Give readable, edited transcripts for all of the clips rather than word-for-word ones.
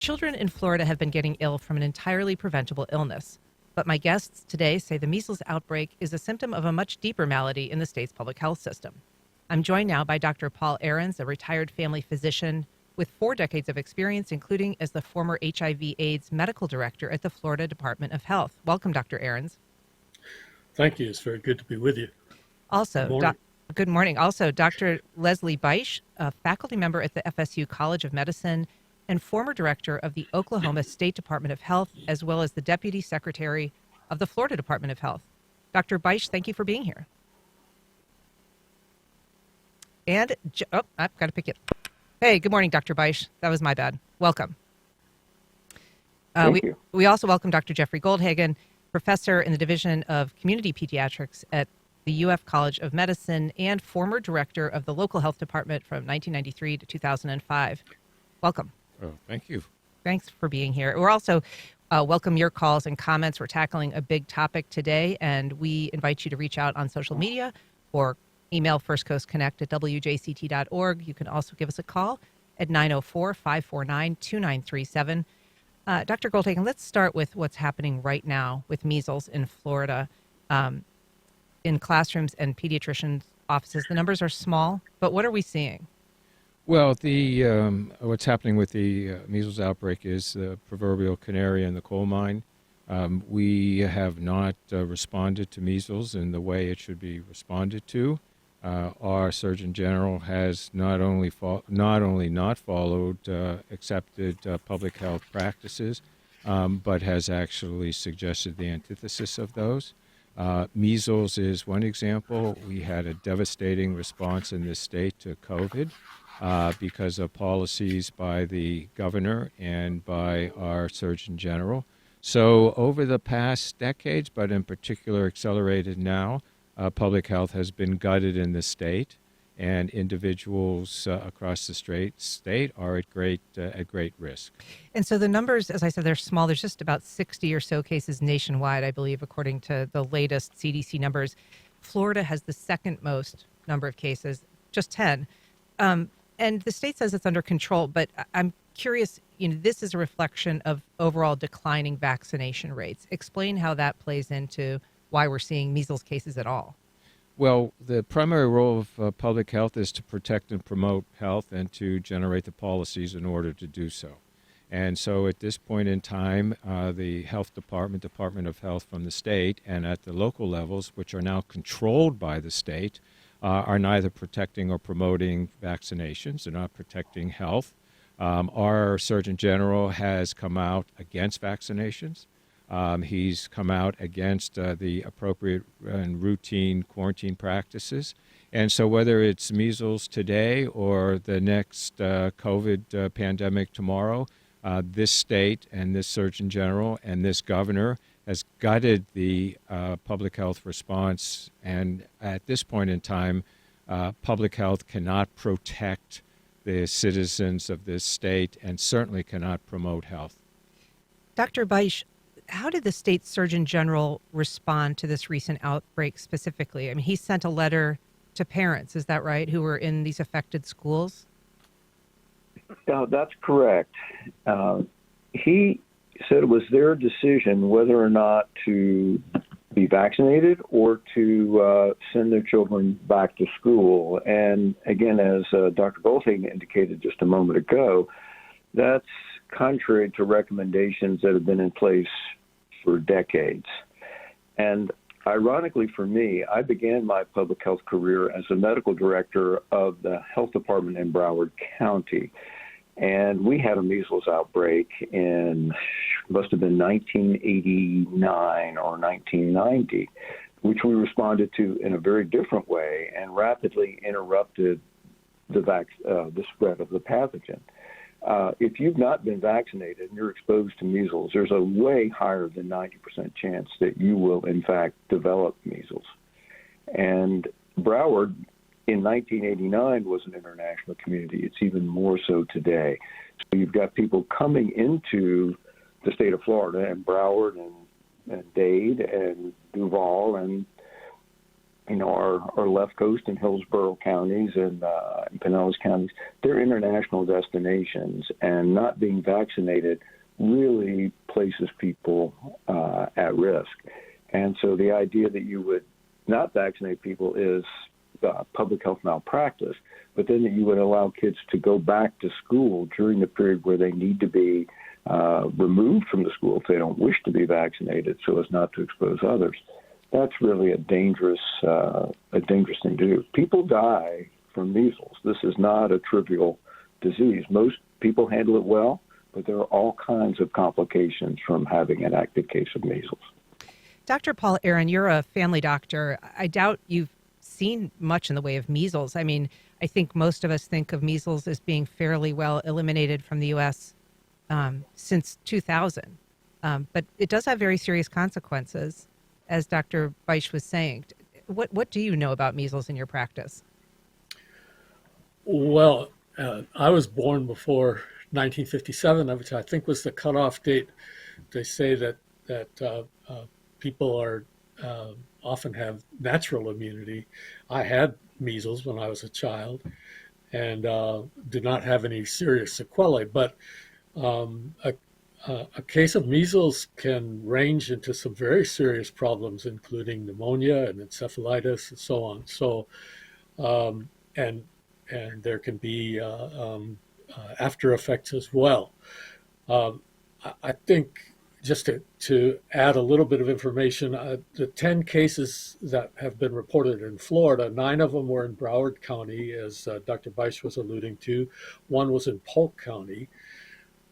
Children in Florida have been getting ill from an entirely preventable illness. But my guests today say the measles outbreak is a symptom of a much deeper malady in the state's public health system. I'm joined now by Dr. Paul Arons, a retired family physician with 4 decades of experience, including as the former HIV/AIDS medical director at the Florida Department of Health. Welcome, Dr. Arons. Thank you. It's very good to be with you. Also, Good morning. good morning. Also, Dr. Leslie Beitsch, a faculty member at the FSU College of Medicine and former director of the Oklahoma State Department of Health, as well as the deputy secretary of the Florida Department of Health. Dr. Beitsch, thank you for being here. And, I've got to pick it. Hey, good morning, Dr. Beitsch. That was my bad. Welcome. Thank you. We also welcome Dr. Jeffrey Goldhagen, professor in the Division of Community Pediatrics at the UF College of Medicine and former director of the local health department from 1993 to 2005. Welcome. Oh, thank you. Thanks for being here. We're also welcome your calls and comments. We're tackling a big topic today, and we invite you to reach out on social media or email firstcoastconnect@wjct.org. You can also give us a call at 904-549-2937. Dr. Goldhagen, let's start with what's happening right now with measles in Florida. In classrooms and pediatricians' offices, the numbers are small, but what are we seeing? Well, what's happening with the measles outbreak is the proverbial canary in the coal mine. We have not responded to measles in the way it should be responded to. Our Surgeon General has not only not followed accepted public health practices, but has actually suggested the antithesis of those. Measles is one example. We had a devastating response in this state to COVID because of policies by the governor and by our Surgeon General. So over the past decades, but in particular accelerated now, public health has been gutted in the state, and individuals across the state are at great risk. And so the numbers, as I said, they're small. There's just about 60 or so cases nationwide, I believe, according to the latest CDC numbers. Florida has the second most number of cases, just 10. And the state says it's under control, but I'm curious, this is a reflection of overall declining vaccination rates. Explain how that plays into why we're seeing measles cases at all. Well, the primary role of public health is to protect and promote health and to generate the policies in order to do so. And so at this point in time, the health department, Department of Health from the state, and at the local levels, which are now controlled by the state, are neither protecting or promoting vaccinations. They're not protecting health. Our Surgeon General has come out against vaccinations. He's come out against the appropriate and routine quarantine practices. And so whether it's measles today or the next COVID pandemic tomorrow, this state and this Surgeon General and this governor has gutted the public health response. And at this point in time, public health cannot protect the citizens of this state and certainly cannot promote health. Dr. Beitsch, how did the state Surgeon General respond to this recent outbreak specifically? I mean, he sent a letter to parents, is that right, who were in these affected schools? That's correct. He said it was their decision whether or not to be vaccinated or to send their children back to school. And again, as Dr. Goldhagen indicated just a moment ago, that's contrary to recommendations that have been in place for decades. And ironically for me, I began my public health career as a medical director of the health department in Broward County. And we had a measles outbreak in, must have been 1989 or 1990, which we responded to in a very different way and rapidly interrupted the spread of the pathogen. If you've not been vaccinated and you're exposed to measles, there's a way higher than 90% chance that you will, in fact, develop measles. And Broward, in 1989, was an international community. It's even more so today. So you've got people coming into the state of Florida and Broward and Dade and Duval and our left coast in Hillsborough counties and Pinellas counties, they're international destinations, and not being vaccinated really places people at risk. And so the idea that you would not vaccinate people is public health malpractice, but then that you would allow kids to go back to school during the period where they need to be removed from the school if they don't wish to be vaccinated so as not to expose others. That's really a dangerous thing to do. People die from measles. This is not a trivial disease. Most people handle it well, but there are all kinds of complications from having an active case of measles. Dr. Paul Aron, you're a family doctor. I doubt you've seen much in the way of measles. I mean, I think most of us think of measles as being fairly well eliminated from the U.S. Since 2000. But it does have very serious consequences, as Dr. Beitsch was saying. What do you know about measles in your practice? Well, I was born before 1957, which I think was the cutoff date. They say that people are often have natural immunity. I had measles when I was a child and did not have any serious sequelae, but a case of measles can range into some very serious problems, including pneumonia and encephalitis and so on. So, and there can be after effects as well. I think just to add a little bit of information, the 10 cases that have been reported in Florida, 9 of them were in Broward County, as Dr. Beitsch was alluding to. 1 was in Polk County.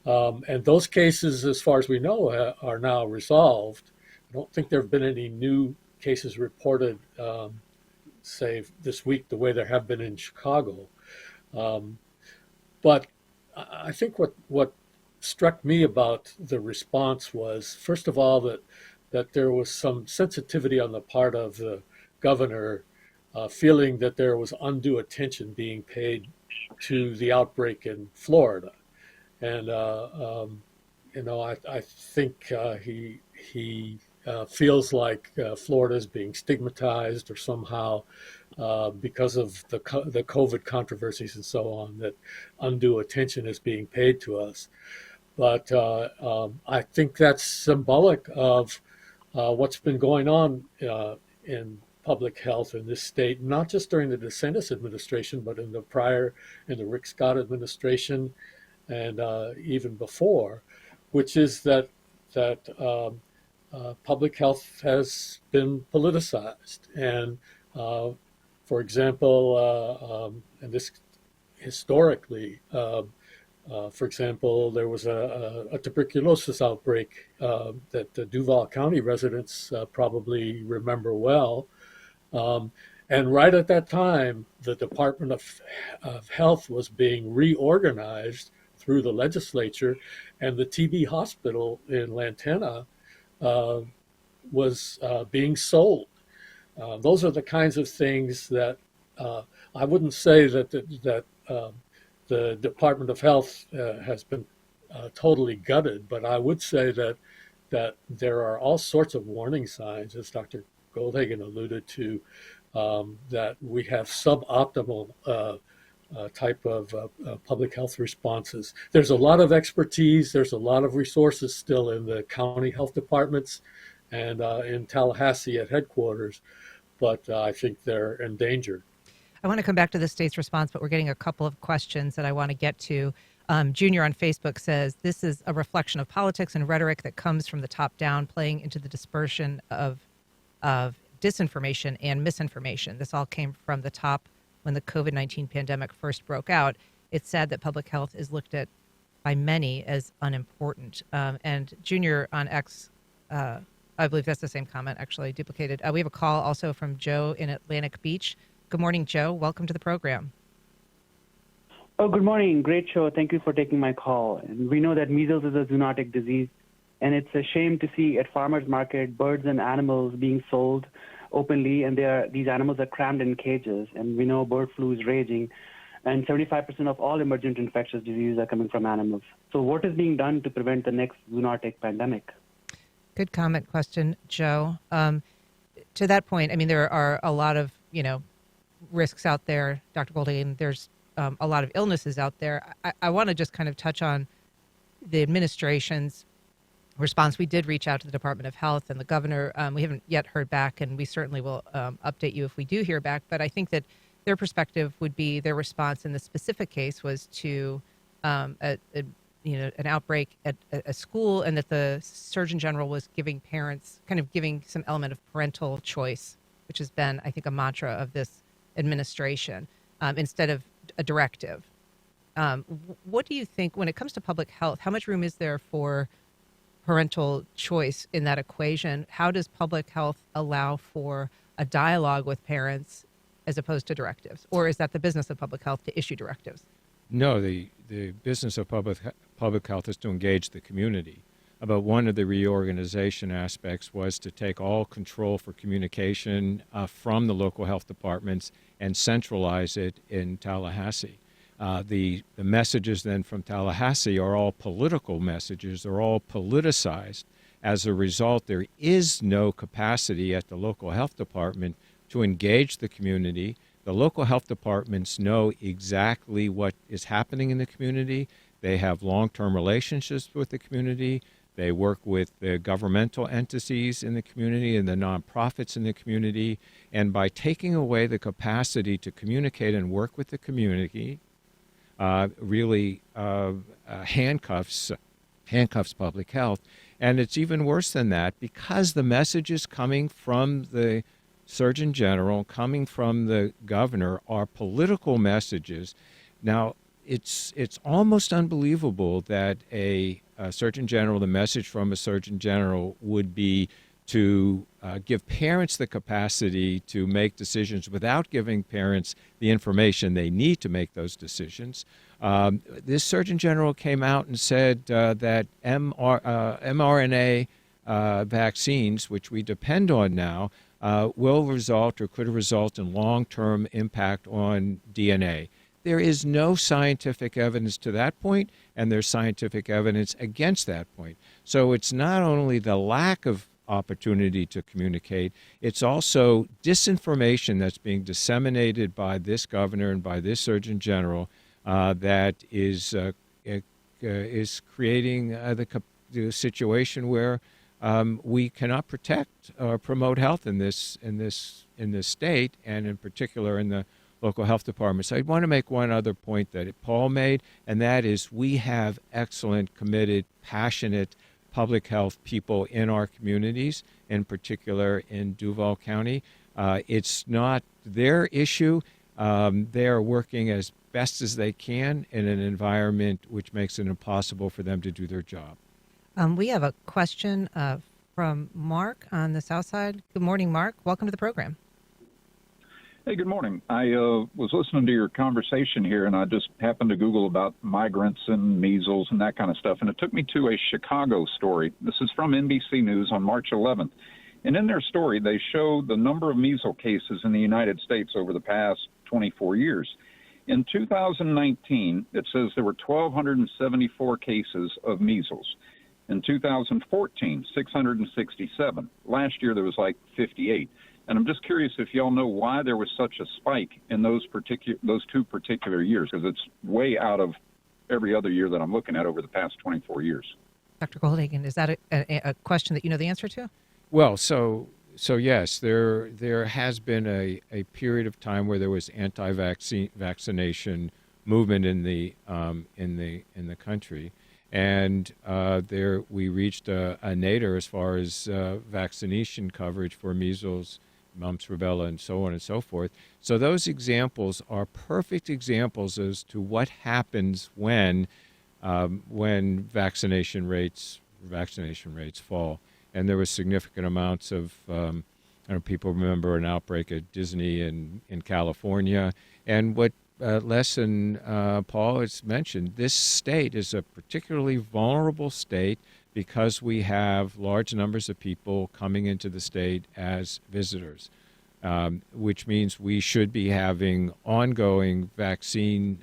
And those cases, as far as we know, are now resolved. I don't think there have been any new cases reported, say, this week, the way there have been in Chicago. But I think what struck me about the response was, first of all, that there was some sensitivity on the part of the governor, feeling that there was undue attention being paid to the outbreak in Florida. And, I think he feels like Florida is being stigmatized or somehow because of the COVID controversies and so on, that undue attention is being paid to us. But I think that's symbolic of what's been going on in public health in this state, not just during the DeSantis administration, but in the Rick Scott administration, and even before, which is that public health has been politicized. And for example, and this historically, for example, there was a tuberculosis outbreak that the Duval County residents probably remember well. And right at that time, the Department of Health was being reorganized through the legislature, and the TB hospital in Lantana was being sold. Those are the kinds of things that I wouldn't say that the Department of Health has been totally gutted, but I would say that there are all sorts of warning signs, as Dr. Goldhagen alluded to, that we have suboptimal type of public health responses. There's a lot of expertise. There's a lot of resources still in the county health departments and in Tallahassee at headquarters, but I think they're endangered. I want to come back to the state's response, but we're getting a couple of questions that I want to get to. Junior on Facebook says, this is a reflection of politics and rhetoric that comes from the top down, playing into the dispersion of disinformation and misinformation. This all came from the top when the COVID-19 pandemic first broke out. It's sad that public health is looked at by many as unimportant. And Junior on X, I believe that's the same comment, actually duplicated. We have a call also from Joe in Atlantic Beach. Good morning, Joe. Welcome to the program. Oh, good morning. Great show. Thank you for taking my call. And we know that measles is a zoonotic disease, and it's a shame to see at farmers market birds and animals being sold openly, and these animals are crammed in cages. And we know bird flu is raging, and 75% of all emergent infectious diseases are coming from animals. So what is being done to prevent the next zoonotic pandemic? Good comment, question, Joe. to that point, I mean, there are a lot of, risks out there, Dr. Goldhagen. There's a lot of illnesses out there. I want to just kind of touch on the administration's response. We did reach out to the Department of Health and the governor. We haven't yet heard back, and we certainly will update you if we do hear back. But I think that their perspective would be, their response in this specific case was to an outbreak at a school, and that the Surgeon General was giving parents, kind of giving some element of parental choice, which has been, I think, a mantra of this administration, instead of a directive. What do you think when it comes to public health? How much room is there for parental choice in that equation? How does public health allow for a dialogue with parents as opposed to directives? Or is that the business of public health to issue directives? No, the business of public health is to engage the community. But one of the reorganization aspects was to take all control for communication from the local health departments and centralize it in Tallahassee. The messages then from Tallahassee are all political messages. They're all politicized. As a result, there is no capacity at the local health department to engage the community. The local health departments know exactly what is happening in the community. They have long-term relationships with the community. They work with the governmental entities in the community and the nonprofits in the community. And by taking away the capacity to communicate and work with the community, really handcuffs public health. And it's even worse than that, because the messages coming from the Surgeon General, coming from the governor, are political messages. Now, it's almost unbelievable that a Surgeon General, the message from a Surgeon General would be to give parents the capacity to make decisions without giving parents the information they need to make those decisions. This Surgeon General came out and said that mRNA vaccines, which we depend on now, will result or could result in long-term impact on DNA. There is no scientific evidence to that point, and there's scientific evidence against that point. So it's not only the lack of opportunity to communicate, it's also disinformation that's being disseminated by this governor and by this Surgeon General that is creating the situation where we cannot protect or promote health in this state, and in particular in the local health departments. I want to make one other point that Paul made, and that is we have excellent, committed, passionate public health people in our communities, in particular in Duval County. It's not their issue. They are working as best as they can in an environment which makes it impossible for them to do their job. We have a question from Mark on the South Side. Good morning, Mark. Welcome to the program. Hey, good morning. I was listening to your conversation here, and I just happened to Google about migrants and measles and that kind of stuff, and it took me to a Chicago story. This is from NBC News on March 11th. And in their story, they show the number of measles cases in the United States over the past 24 years. In 2019, it says there were 1,274 cases of measles. In 2014, 667. Last year, there was like 58. And I'm just curious if y'all know why there was such a spike in those two particular years, because it's way out of every other year that I'm looking at over the past 24 years. Dr. Goldhagen, is that a question that you know the answer to? Well, so yes, there has been a period of time where there was vaccination movement in the country, and there we reached a nadir as far as vaccination coverage for measles, mumps, rubella, and so on and so forth. So those examples are perfect examples as to what happens when vaccination rates fall. And there was significant amounts of, people remember an outbreak at Disney in California. And what Les and Paul has mentioned, this state is a particularly vulnerable state because we have large numbers of people coming into the state as visitors, which means we should be having ongoing vaccine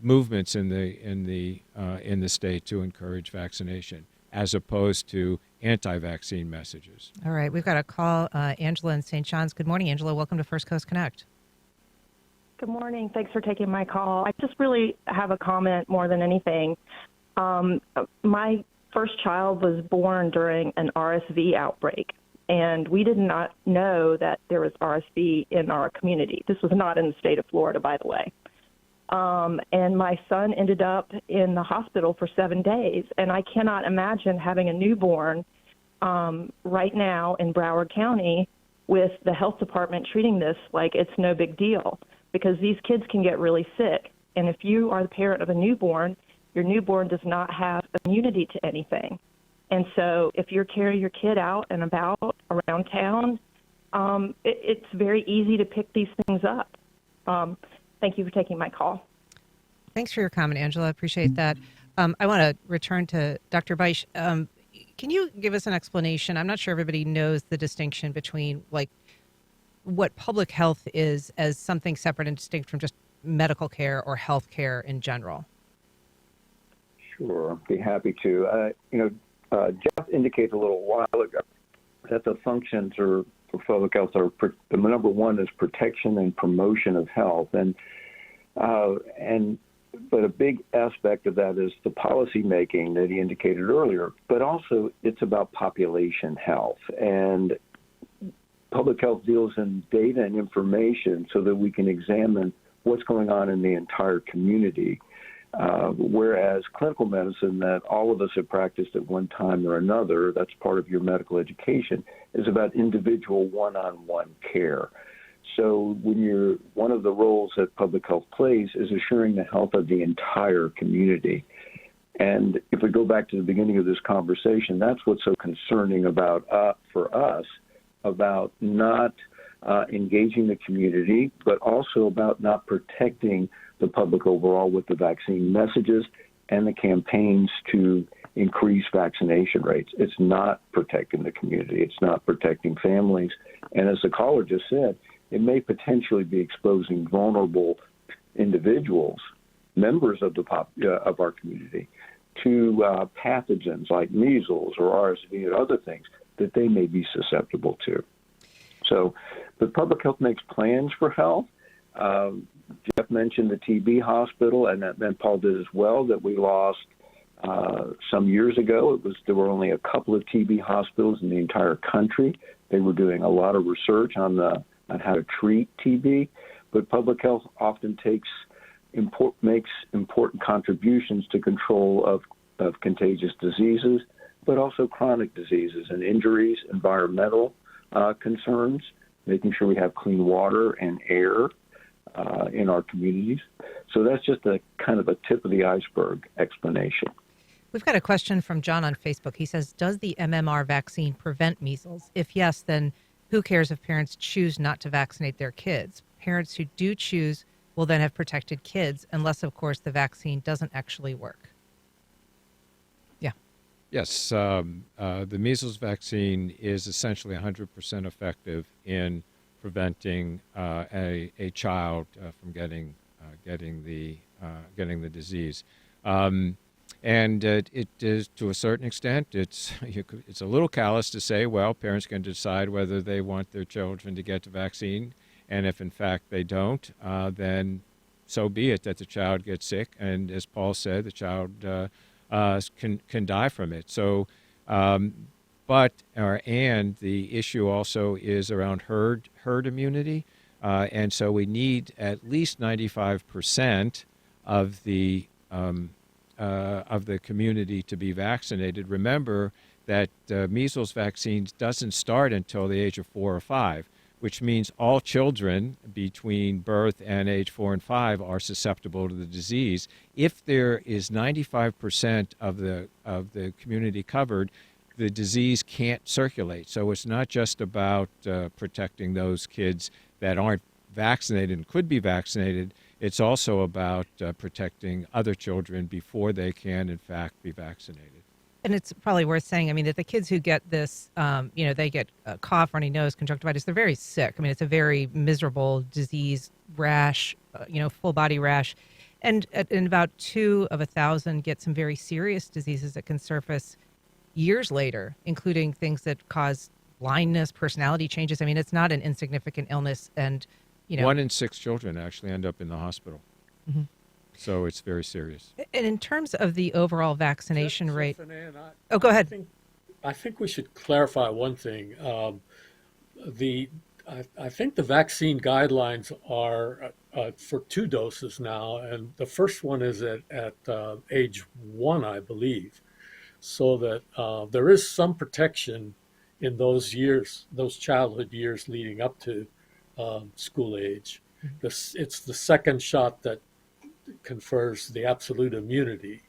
movements in the state to encourage vaccination. as opposed to anti-vaccine messages. All right. We've got a call. Angela in St. John's. Good morning, Angela. Welcome to First Coast Connect. Good morning. Thanks for taking my call. I just really have a comment more than anything. My first child was born during an RSV outbreak, and we did not know that there was RSV in our community. This was not in the state of Florida, by the way. And my son ended up in the hospital for 7 days, and I cannot imagine having a newborn right now in Broward County with the health department treating this like it's no big deal, because these kids can get really sick. And if you are the parent of a newborn, your newborn does not have immunity to anything. And so if you're carrying your kid out and about around town, it's very easy to pick these things up. Thank you for taking my call. Thanks for your comment, Angela. I appreciate that. I want to return to Dr. Beitsch. Can you give us an explanation? I'm not sure everybody knows the distinction between what public health is as something separate and distinct from just medical care or health care in general. Sure, be happy to. Jeff indicated a little while ago that the functions for public health are the number one is protection and promotion of health, but a big aspect of that is the policy making that he indicated earlier. But also, it's about population health, and public health deals in data and information so that we can examine what's going on in the entire community. Whereas clinical medicine that all of us have practiced at one time or another, that's part of your medical education, is about individual one-on-one care. So one of the roles that public health plays is assuring the health of the entire community. And if we go back to the beginning of this conversation, that's what's so concerning for us about not engaging the community, but also about not protecting the public overall with the vaccine messages and the campaigns to increase vaccination rates. It's not protecting the community. It's not protecting families. And as the caller just said, it may potentially be exposing vulnerable individuals, members of of our community, to pathogens like measles or RSV and other things that they may be susceptible to. So, but public health makes plans for health. Jeff mentioned the TB hospital, and Paul did as well, that we lost some years ago. There were only a couple of TB hospitals in the entire country. They were doing a lot of research on how to treat TB, but public health often makes important contributions to control of contagious diseases, but also chronic diseases and injuries, environmental concerns, making sure we have clean water and air in our communities. So that's just a kind of a tip of the iceberg explanation. We've got a question from John on Facebook. He says, does the MMR vaccine prevent measles? If yes, then who cares if parents choose not to vaccinate their kids? Parents who do choose will then have protected kids, unless, of course, the vaccine doesn't actually work. Yeah. Yes, the measles vaccine is essentially 100% effective in preventing a child from getting the disease. And it is, to a certain extent, it's a little callous to say, well, parents can decide whether they want their children to get the vaccine, and if in fact they don't, then so be it that the child gets sick, and as Paul said, the child can die from it. So, and the issue also is around herd immunity, and so we need at least 95% of the community to be vaccinated. Remember that measles vaccines doesn't start until the age of 4 or 5, which means all children between birth and age 4 and 5 are susceptible to the disease. If there is 95% of the community covered, the disease can't circulate. So it's not just about protecting those kids that aren't vaccinated and could be vaccinated. It's also about protecting other children before they can, in fact, be vaccinated. And it's probably worth saying, I mean, that the kids who get this, they get a cough, runny nose, conjunctivitis, they're very sick. I mean, it's a very miserable disease, rash, full body rash. And about 2 of 1,000 get some very serious diseases that can surface years later, including things that cause blindness, personality changes. I mean, it's not an insignificant illness, and 1 in 6 children actually end up in the hospital. Mhm. So it's very serious. And in terms of the overall vaccination rate, Ann, go ahead. I think we should clarify one thing. I think the vaccine guidelines are for 2 doses now, and the first one is at age 1, I believe, so that there is some protection in those years, those childhood years leading up to school age. It's the second shot that confers the absolute immunity.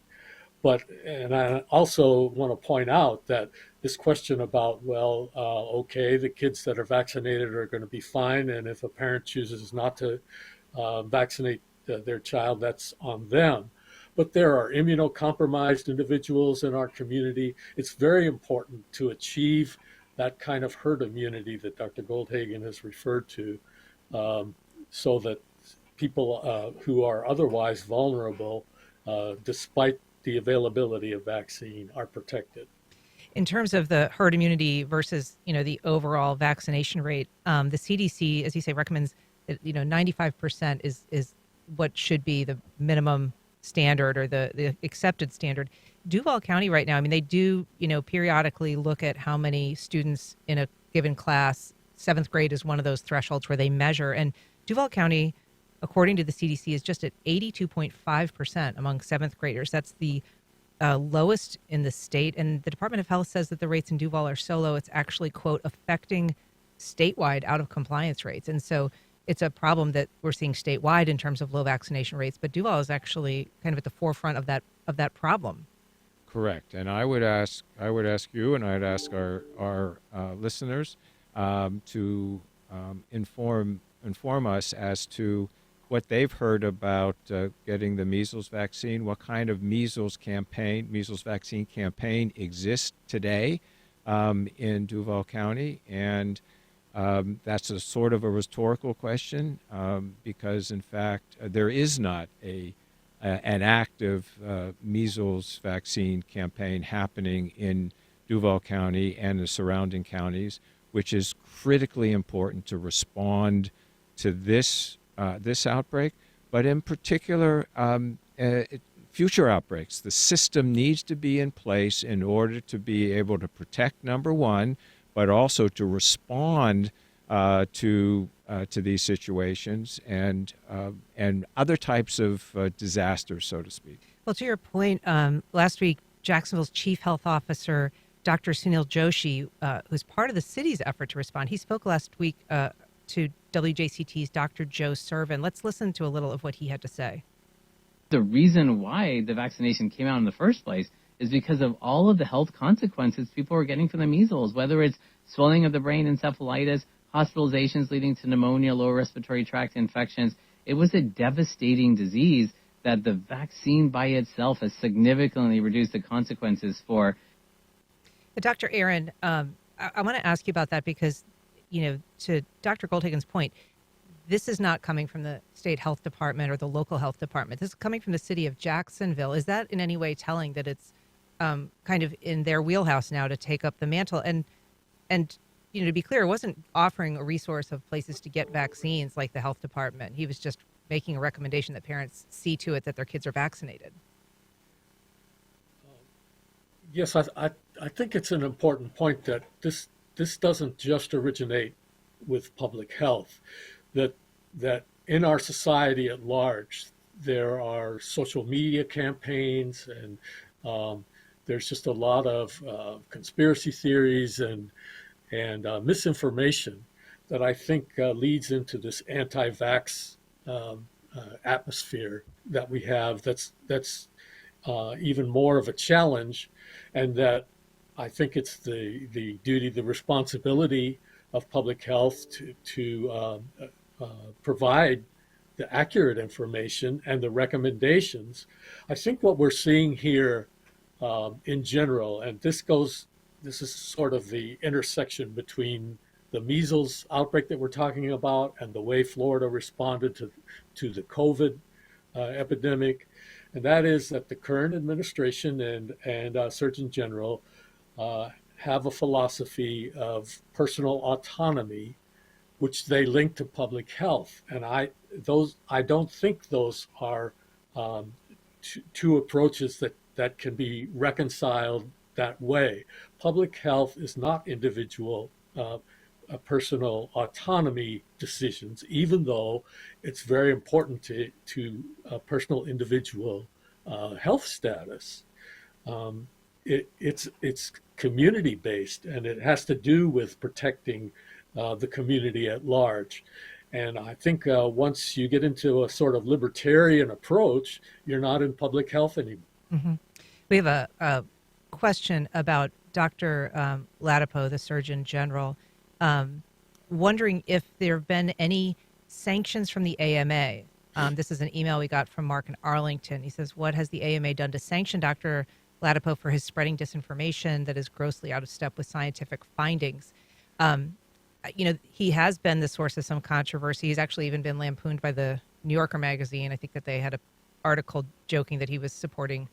And I also want to point out that this question about, okay, the kids that are vaccinated are going to be fine, and if a parent chooses not to vaccinate their child, that's on them. But there are immunocompromised individuals in our community. It's very important to achieve that kind of herd immunity that Dr. Goldhagen has referred to, so that people who are otherwise vulnerable, despite the availability of vaccine, are protected. In terms of the herd immunity versus, the overall vaccination rate, the CDC, as you say, recommends that, 95% is what should be the minimum standard or the accepted standard. Duval County right now, I mean, they do, periodically look at how many students in a given class. 7th grade is one of those thresholds where they measure. And Duval County, according to the CDC, is just at 82.5% among 7th graders. That's the lowest in the state. And the Department of Health says that the rates in Duval are so low, it's actually, quote, affecting statewide out of compliance rates. And so it's a problem that we're seeing statewide in terms of low vaccination rates. But Duval is actually kind of at the forefront of that problem. Correct. And I would ask you, and I'd ask our listeners to inform us as to what they've heard about getting the measles vaccine, what kind of measles vaccine campaign exists today in Duval County. And that's a sort of a rhetorical question because, in fact, there is not an active measles vaccine campaign happening in Duval County and the surrounding counties, which is critically important to respond to this outbreak, but in particular, future outbreaks. The system needs to be in place in order to be able to protect, number one, but also to respond to these situations and other types of disasters, so to speak. Well, to your point, last week, Jacksonville's chief health officer, Dr. Sunil Joshi, who's part of the city's effort to respond, he spoke last week to WJCT's Dr. Joe Servin. Let's listen to a little of what he had to say. The reason why the vaccination came out in the first place is because of all of the health consequences people were getting from the measles, whether it's swelling of the brain, encephalitis, hospitalizations leading to pneumonia, lower respiratory tract infections. It was a devastating disease that the vaccine by itself has significantly reduced the consequences for. Dr. Aron, I want to ask you about that because, to Dr. Goldhagen's point, this is not coming from the state health department or the local health department. This is coming from the city of Jacksonville. Is that in any way telling that it's kind of in their wheelhouse now to take up the mantle? And to be clear, it wasn't offering a resource of places to get vaccines like the health department. He was just making a recommendation that parents see to it that their kids are vaccinated. Yes, I think it's an important point that this doesn't just originate with public health, that in our society at large, there are social media campaigns and there's just a lot of conspiracy theories and misinformation that I think leads into this anti-vax atmosphere that we have that's even more of a challenge, and that I think it's the duty, the responsibility of public health to provide the accurate information and the recommendations. I think what we're seeing here in general, and this is sort of the intersection between the measles outbreak that we're talking about and the way Florida responded to the COVID epidemic, and that is that the current administration and Surgeon General have a philosophy of personal autonomy, which they link to public health. And I don't think those are two approaches that can be reconciled that way. Public health is not individual personal autonomy decisions, even though it's very important to personal individual health status. It's community based, and it has to do with protecting the community at large. And I think once you get into a sort of libertarian approach, you're not in public health anymore. Mm-hmm. We have a question about Dr. Ladapo, the Surgeon General, wondering if there have been any sanctions from the AMA. This is an email we got from Mark in Arlington. He says, what has the AMA done to sanction Dr. Ladapo for his spreading disinformation that is grossly out of step with scientific findings? He has been the source of some controversy. He's actually even been lampooned by the New Yorker magazine. I think that they had an article joking that he was supporting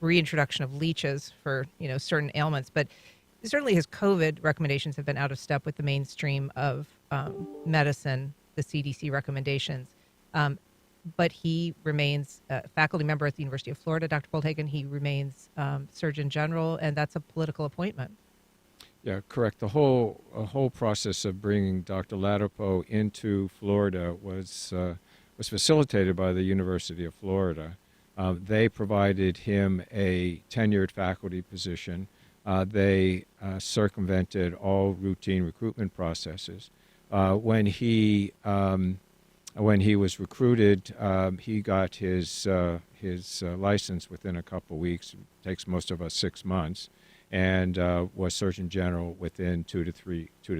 reintroduction of leeches for, certain ailments. But certainly his COVID recommendations have been out of step with the mainstream of medicine, the CDC recommendations. But he remains a faculty member at the University of Florida, Dr. Goldhagen. He remains Surgeon General, and that's a political appointment. Yeah, correct. The whole process of bringing Dr. Ladapo into Florida was facilitated by the University of Florida. They provided him a tenured faculty position. They circumvented all routine recruitment processes. When he was recruited, he got his license within a couple of weeks. It takes most of us 6 months. And was Surgeon General within 2 to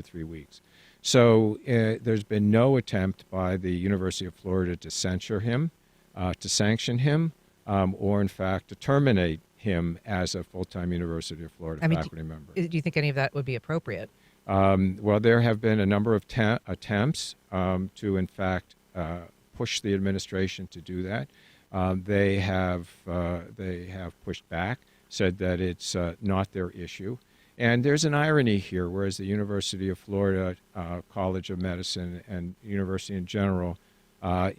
3 weeks. So there's been no attempt by the University of Florida to censure him, to sanction him, or in fact to terminate him as a full-time University of Florida faculty member. Do you think any of that would be appropriate? Well, there have been a number of attempts to, in fact, push the administration to do that. They have pushed back, said that it's not their issue. And there's an irony here, whereas the University of Florida College of Medicine and university in general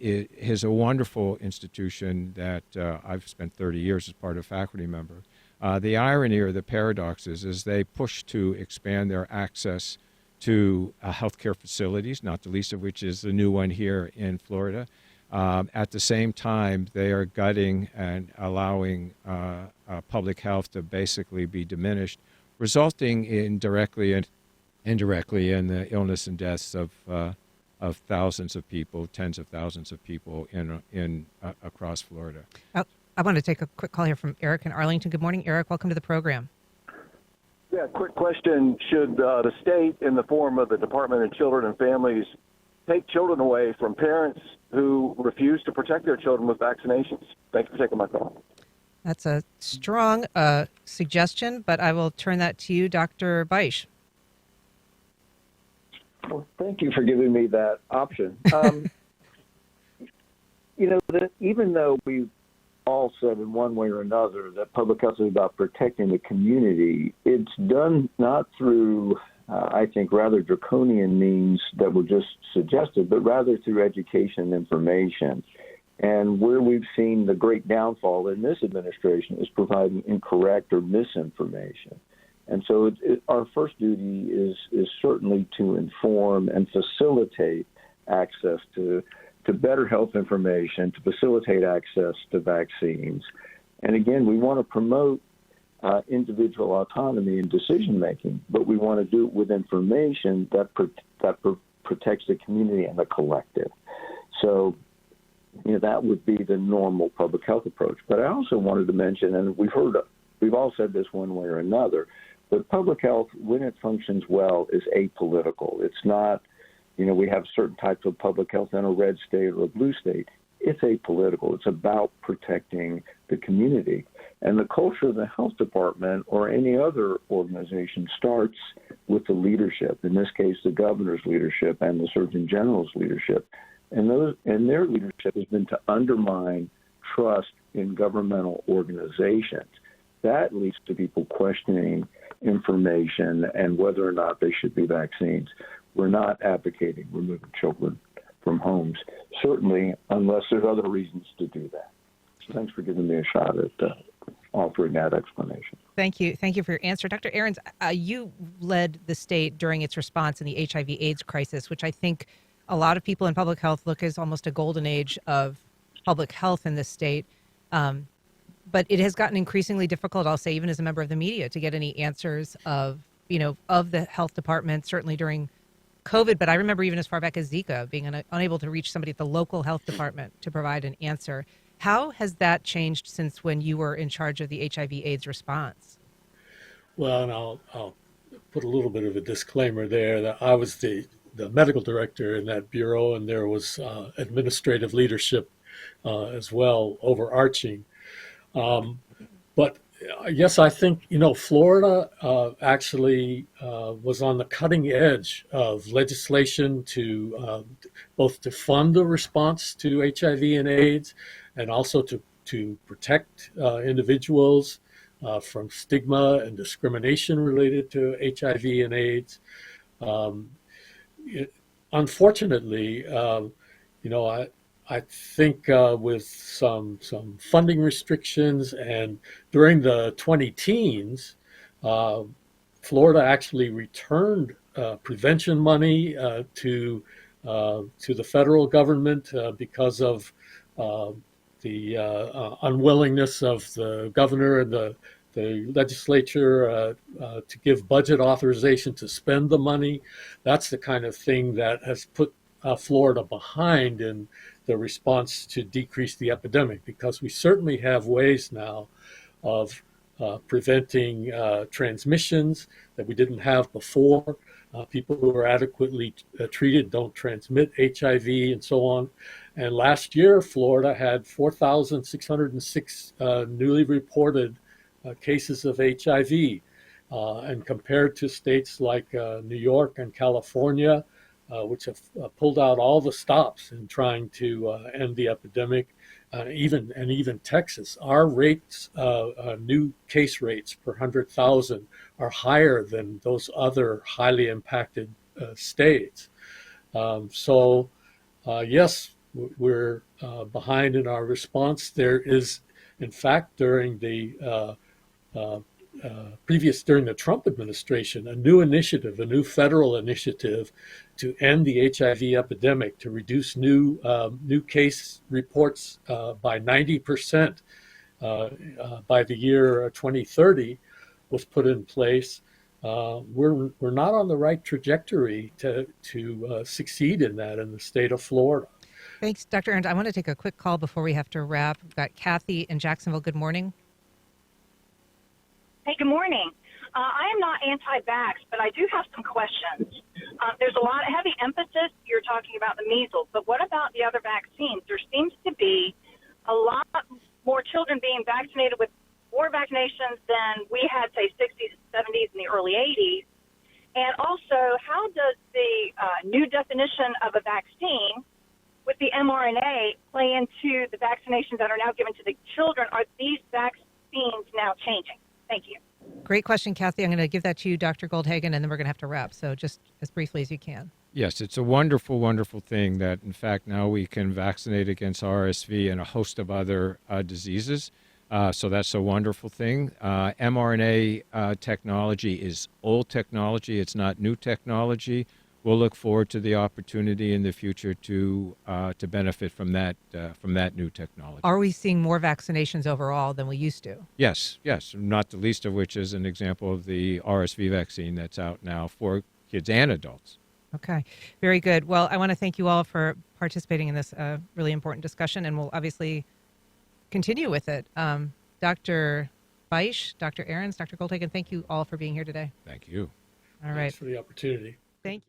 is a wonderful institution that I've spent 30 years as part of faculty member. The irony or the paradox is they push to expand their access to healthcare facilities, not the least of which is the new one here in Florida. At the same time, they are gutting and allowing public health to basically be diminished, resulting in directly and indirectly in the illness and deaths of thousands of people, tens of thousands of people in across Florida. I want to take a quick call here from Eric in Arlington. Good morning, Eric. Welcome to the program. Yeah, quick question. Should the state, in the form of the Department of Children and Families, take children away from parents who refuse to protect their children with vaccinations? Thanks for taking my call. That's a strong suggestion, but I will turn that to you, Dr. Beitsch. Well, thank you for giving me that option. Even though we've all said in one way or another that public health is about protecting the community, it's done not through, I think, rather draconian means that were just suggested, but rather through education and information. And where we've seen the great downfall in this administration is providing incorrect or misinformation. And so our first duty is certainly to inform and facilitate access to better health information, to facilitate access to vaccines. And again, we want to promote individual autonomy in decision-making, but we want to do it with information that protects the community and the collective. So, that would be the normal public health approach. But I also wanted to mention, and we've all said this one way or another, but public health, when it functions well, is apolitical. It's not, we have certain types of public health in a red state or a blue state. It's apolitical. It's about protecting the community. And the culture of the health department or any other organization starts with the leadership, in this case, the governor's leadership and the Surgeon General's leadership. And their leadership has been to undermine trust in governmental organizations. That leads to people questioning information and whether or not they should be vaccines. We're not advocating removing children from homes, certainly unless there's other reasons to do that. So thanks for giving me a shot at offering that explanation. Thank you. Thank you for your answer. Dr. Arons, you led the state during its response in the HIV/AIDS crisis, which I think a lot of people in public health look as almost a golden age of public health in this state. But it has gotten increasingly difficult, I'll say, even as a member of the media, to get any answers of the health department, certainly during COVID. But I remember even as far back as Zika, being unable to reach somebody at the local health department to provide an answer. How has that changed since when you were in charge of the HIV/AIDS response? Well, and I'll put a little bit of a disclaimer there that I was the medical director in that bureau, and there was administrative leadership as well, overarching. But yes, I think, Florida actually was on the cutting edge of legislation to both to fund the response to HIV and AIDS and also to protect individuals from stigma and discrimination related to HIV and AIDS. Unfortunately, I think with some funding restrictions and during the 20-teens, Florida actually returned prevention money to the federal government because of the unwillingness of the governor and the legislature to give budget authorization to spend the money. That's the kind of thing that has put Florida behind in the response to decrease the epidemic, because we certainly have ways now of preventing transmissions that we didn't have before. People who are adequately treated don't transmit HIV and so on. And last year, Florida had 4,606 newly reported cases of HIV. And compared to states like New York and California, which have pulled out all the stops in trying to end the epidemic, even Texas, our rates, new case rates per 100,000 are higher than those other highly impacted states. Yes, we're behind in our response. There is, in fact, during the during the Trump administration, a new federal initiative to end the HIV epidemic, to reduce new case reports by 90% by the year 2030, was put in place. We're not on the right trajectory to succeed in that in the state of Florida. Thanks, Dr. Arons. I want to take a quick call before we have to wrap. We've got Kathy in Jacksonville. Good morning. Hey, good morning. I am not anti-vax, but I do have some questions. There's a lot of heavy emphasis. You're talking about the measles, but what about the other vaccines? There seems to be a lot more children being vaccinated with more vaccinations than we had, say, 60s, 70s, and the early 80s. And also, how does the new definition of a vaccine with the mRNA play into the vaccinations that are now given to the children? Are these vaccines now changing? Thank you. Great question, Kathy. I'm going to give that to you, Dr. Goldhagen, and then we're going to have to wrap. So just as briefly as you can. Yes, it's a wonderful, wonderful thing that, in fact, now we can vaccinate against RSV and a host of other diseases. So that's a wonderful thing. mRNA technology is old technology. It's not new technology. We'll look forward to the opportunity in the future to benefit from that new technology. Are we seeing more vaccinations overall than we used to? Yes, not the least of which is an example of the RSV vaccine that's out now for kids and adults. Okay, very good. Well, I want to thank you all for participating in this really important discussion, and we'll obviously continue with it. Dr. Beitsch, Dr. Arons, Dr. Goldhagen, thank you all for being here today. Thank you. All right. Thanks for the opportunity. Thank you.